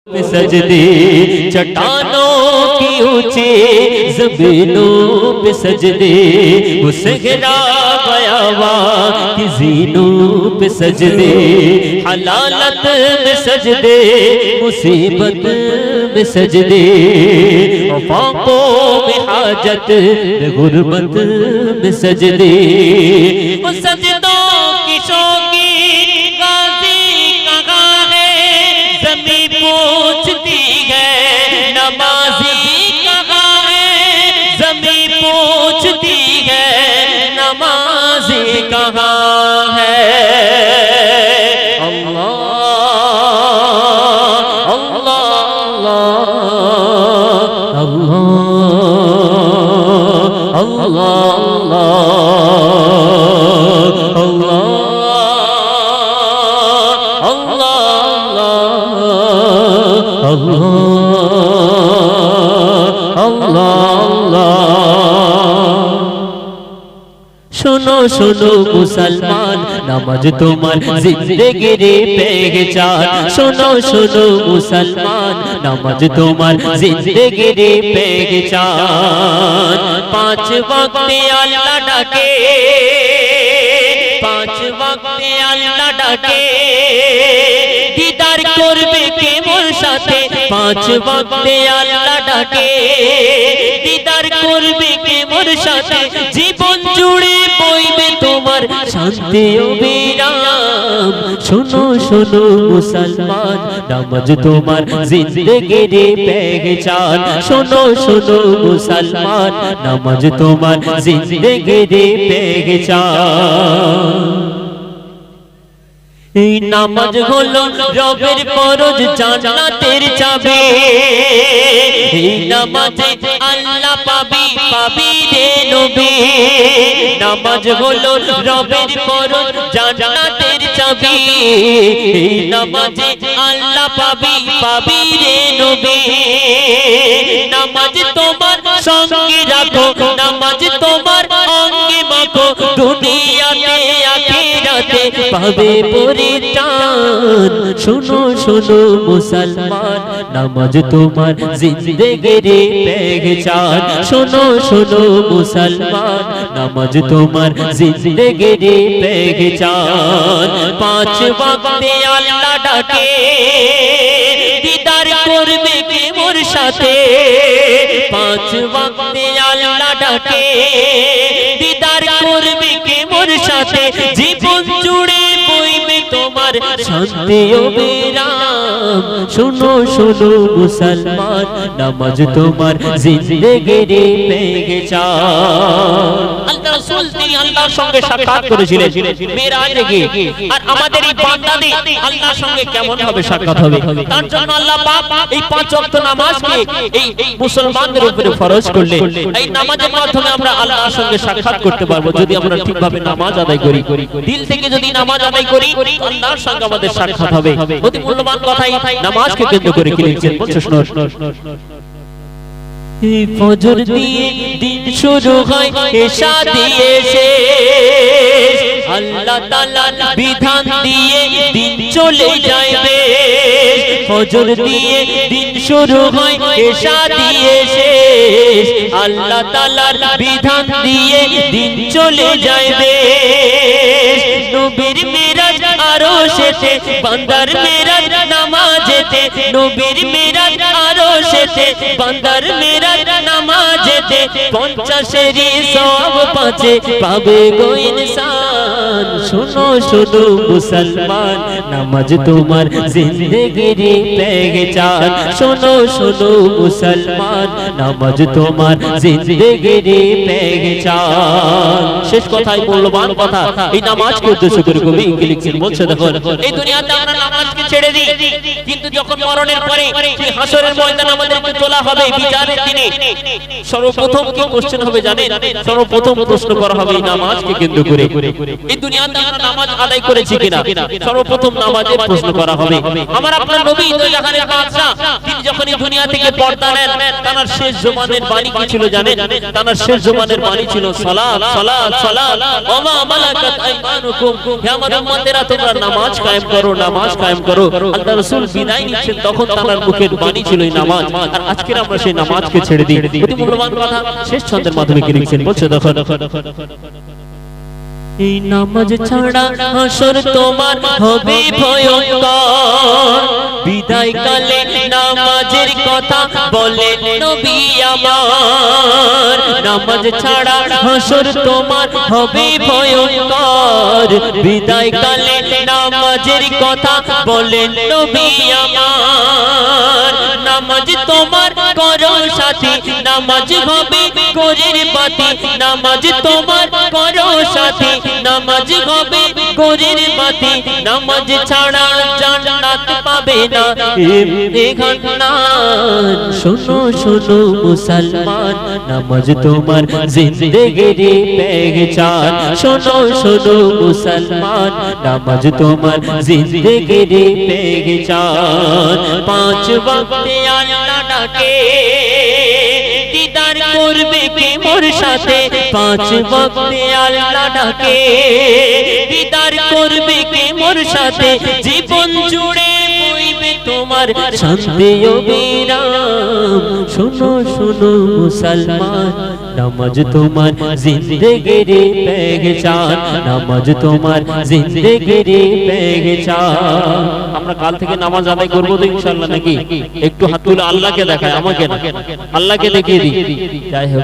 सजदे चट्टानों की ऊंची ज़मीनों पे सजदे वो सहरा गयावा की ज़ीनों पे सजदे हलालत में सजदे मुसीबत में सजदे वफाकों में हाजत में गुर्बत में सजदे वो सजदों की शौकी पूछती है नमाज़ी कहाँ है ज़मीं पूछती है नमाज़ी कहाँ है अल्लाह अल्लाह अल्लाह अल्लाह अल्लाह सुनो सुनो मुसलमान नमाज तुम्हार जिंदगीर पहचान सुनो सुनो मुसलमान नमाज तुम्हार जिंदगीर पहचान पांच वक्त अल्लाह डाके पांच वक्त अल्लाह डाके दीदार करबे के मोर साथे पांच वक्त अल्लाह डाके दीदार करबे के मोर साथे जीवन जुड़े বইবে তোমার শান্তি ও বিরাম শোনো শোনো মুসলমান নামাজ তোমার জিন্দেগির পহচান শোনো শোনো মুসলমান নামাজ তোমার জিন্দেগির পহচান এই নামাজ হলো রবের ফরজ জান্নাতের চাবি এই নামাজে আল্লাহ পাবি পাবি রে নবী নামাজ হলো রবের ফরজ জান্নাতের চাবি এই নামাজে আল্লাহ পাবি পাবি রে নবী নামাজ তোমার সঙ্গে রাখো নামাজ তোমার অঙ্গে মাখো দুনিয়াতে আখিরাতে পাবে পরিত্রাণ শোনো শোনো মুসলমান নামাজ তোমার জিন্দেগির পহচান শোনো শোনো মুসলমান নামাজ তোমার জিন্দেগির পহচান পাঁচ ওয়াক্ত আল্লাহ ডাকে দীদার করবে কে মোর সাথে পাঁচ ওয়াক্ত আল্লাহ ডাকে দীদার করবে কে মোর সাথে জীবন জুড়ে বইবে তোমার শান্তি ও বিরাম শোনো শোনো মুসলমান নামাজ তোমার জিন্দেগির পহচান আল্লাহ রাসূল তিনি আল্লাহর সঙ্গে সাক্ষাৎ করেছিলেন মেরাজে গিয়ে আর আমাদের এই বান্দাদের আল্লাহর সঙ্গে কেমন ভাবে সাক্ষাৎ হবে তার জন্য আল্লাহ পাক এই পাঁচ ওয়াক্ত নামাজকে এই মুসলমানদের উপরে ফরজ করলেন এই নামাজের মাধ্যমে আমরা আল্লাহর সঙ্গে সাক্ষাৎ করতে পারবো যদি আমরা ঠিকভাবে নামাজ আদায় করি দিল থেকে যদি নামাজ আদায় করি আল্লাহর সঙ্গে আমাদের সাক্ষাৎ হবে অতি মূল্যবান কথাই নামাজকে কেন্দ্র করে কি লিখছেন বলছো শুনো ফজর দিয়ে দিন শুরু হয় এশা দিয়ে শেষ আল্লাহ তাআলার বিধান দিয়ে দিন চলে যায় বেশ ফজর দিয়ে দিন শুরু হয় এশা দিয়ে শেষ আল্লাহ তাআলার বিধান দিয়ে দিন চলে যায় বেশ নবীর মিরাজ আরশেতে বান্দার মিরাজ নামাজেতে নবীর মিরাজ আরশেতে বান্দার মিরাজ নামাজেতে 50 সওয়াব পাচ্ছে পাবে গো ইনসান শোনো শোনো মুসলমান নামাজ তোমার জিন্দেগির পহচান শোনো শোনো মুসলমান নামাজ তোমার জিন্দেগির পহচান শেষ কথাই মূল্যবান কথা এই নামাজকে উদ্দেশ্য করে কবি কি লিখছেন বলছে দেখো এই দুনিয়াতে আমরা নামাজকে ছেড়ে দিই কিন্তু যখন মরণের পরে সেই হাসরের ময়দানে আমাদেরকে তোলা হবে বিচারের দিনে সর্বপ্রথম কি কোশ্চেন হবে জানেন সর্বপ্রথম প্রশ্ন করা হবে এই নামাজকে কেন্দ্র করে এই দুনিয়াতে আমরা নামাজ আদায় করেছি কিনা সর্বপ্রথম নামাজের প্রশ্ন করা হবে। আমার আপনার নবী তো জাহানের বাদশা, তিনি যখন এই দুনিয়া থেকে পর্দা নেন, তার শেষ জবানের বাণী কি ছিল জানেন? তার শেষ জবানের বাণী ছিল সালাত সালাত সালাত ওয়া মা মালাকাত আইমানুকুম। হে আমার উম্মতেরা, তোমরা নামাজ কায়েম করো, নামাজ কায়েম করো। আল্লাহ রাসূল বিদায় নিচ্ছেন, তখন তার মুখের বাণী ছিল এই নামাজ। আর আজকে আমরা সেই নামাজকে ছেড়ে দিই। অতি মূল্যবান কথা শেষ ছন্দের মাধ্যমে কি লিখছেন বলছে দেখো, এই নামাজ ছাড়া হাসর তোমার হবে ভয়ঙ্কর। বিদায় কালে নামাজের কথা বলেন নবী আমার। নামাজ ছাড়া হাসর তোমার হবে ভয়ঙ্কর। বিদায় কালে নামাজের কথা বলেন নবী আমার। নামাজ তোমার করো সাথী, নামাজ হবে কোরের বাতি। নামাজ তোমার করো সাথী, নামাজ হবে কোরের বাতি। নামাজ ছাড়া জান্নাত পাবে না এ ঘটনান। শোনো শোনো মুসলমান, নামাজ তোমার জিন্দেগির পেহচান। শোনো শোনো মুসলমান, নামাজ তোমার জিন্দেগির পেহচান। পাঁচ ওয়াক্তে আল্লাহ ডাকে, দিদার করবে কে মোর সাথে। পাঁচ ওয়াক্তে আল্লাহ ডাকে, দিদার করবে কে মোর সাথে। জীবন জুড়ে বইবে তোমার শান্তি ও বিরাম। শোনো শোনো মুসলমান, নামাজ তোমার জিন্দেগির পেহচান। নামাজ তোমার জিন্দেগির পেহচান। আমরা কাল থেকে নামাজ আদায় করবো তো ইনশাআল্লাহ নাকি? একটু হাত তুলে আল্লাহকে দেখায়, আমাকে না, আল্লাহকে দেখিয়ে দিই। যাই হোক